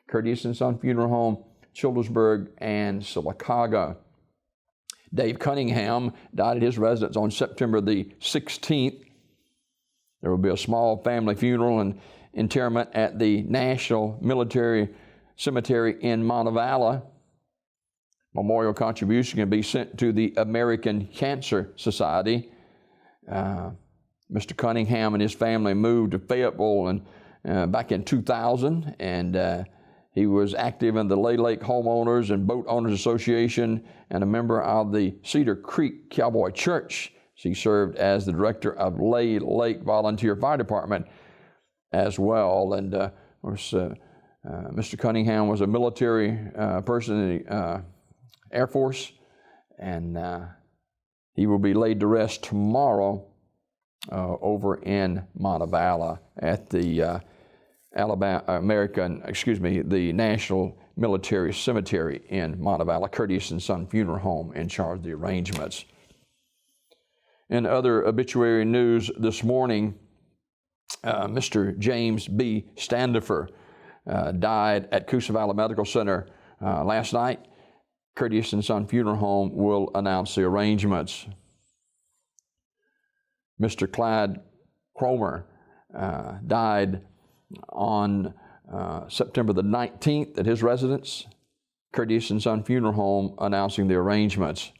Curtis and Son Funeral Home, Childersburg and Sylacauga. Dave Cunningham died at his residence on September the 16th. There will be a small family funeral and interment at the National Military Cemetery in Montevallo. Memorial contribution can be sent to the American Cancer Society. Mr. Cunningham and his family moved to Fayetteville back in 2000, and he was active in the Lay Lake Homeowners and Boat Owners Association and a member of the Cedar Creek Cowboy Church. He served as the director of Lay Lake Volunteer Fire Department as well. And of course, Mr. Cunningham was a military person in the Air Force, and he will be laid to rest tomorrow over in Montevallo at the the National Military Cemetery in Montevallo. Curtis and Son Funeral Home in charge of the arrangements. In other obituary news this morning, Mr. James B. Standifer died at Coosa Valley Medical Center last night. Curtis and Son Funeral Home will announce the arrangements. Mr. Clyde Cromer died on September the 19th at his residence. Curtis and Son Funeral Home announcing the arrangements.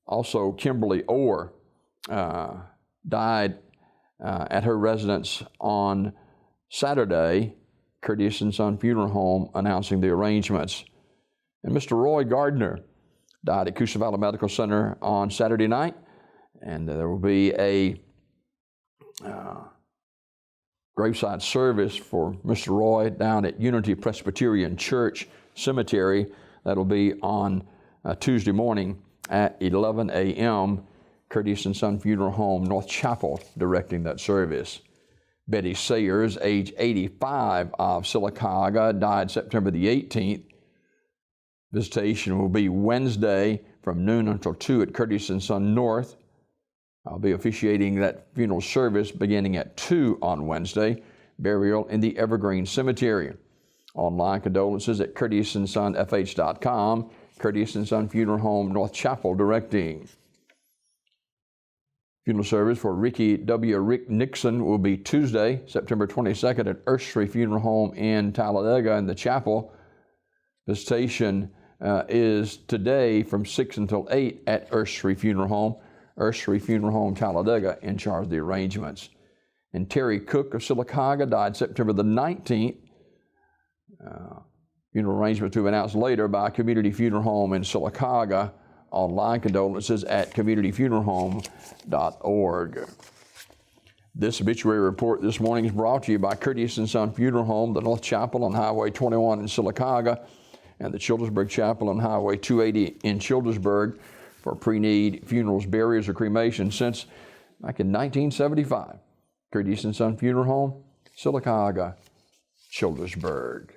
Also, Kimberly Orr died at her residence on Saturday. Curtis and Son Funeral Home announcing the arrangements. And Mr. Roy Gardner died at Coosa Valley Medical Center on Saturday night. And there will be a graveside service for Mr. Roy down at Unity Presbyterian Church Cemetery. That'll be on Tuesday morning at 11 a.m. Curtis and Son Funeral Home, North Chapel, directing that service. Betty Sayers, age 85, of Sylacauga, died September the 18th. Visitation will be Wednesday from noon until 2 at Curtis and Son North. I'll be officiating that funeral service beginning at 2 on Wednesday. Burial in the Evergreen Cemetery. Online condolences at curtisandsonfh.com. Curtis and Son Funeral Home, North Chapel, directing. Funeral service for Ricky W. Rick Nixon will be Tuesday, September 22nd at Ursery Funeral Home in Talladega in the chapel. Visitation is today from 6 until 8 at Ursery Funeral Home. Ursery Funeral Home, Talladega, in charge of the arrangements. And Terry Cook of Sylacauga died September the 19th. Funeral arrangements to be announced later by Community Funeral Home in Sylacauga. Online condolences at communityfuneralhome.org. This obituary report this morning is brought to you by Curtis and Son Funeral Home, the North Chapel on Highway 21 in Sylacauga, and the Childersburg Chapel on Highway 280 in Childersburg for pre-need funerals, burials, or cremation since back in 1975. Curtis and Son Funeral Home, Sylacauga, Childersburg.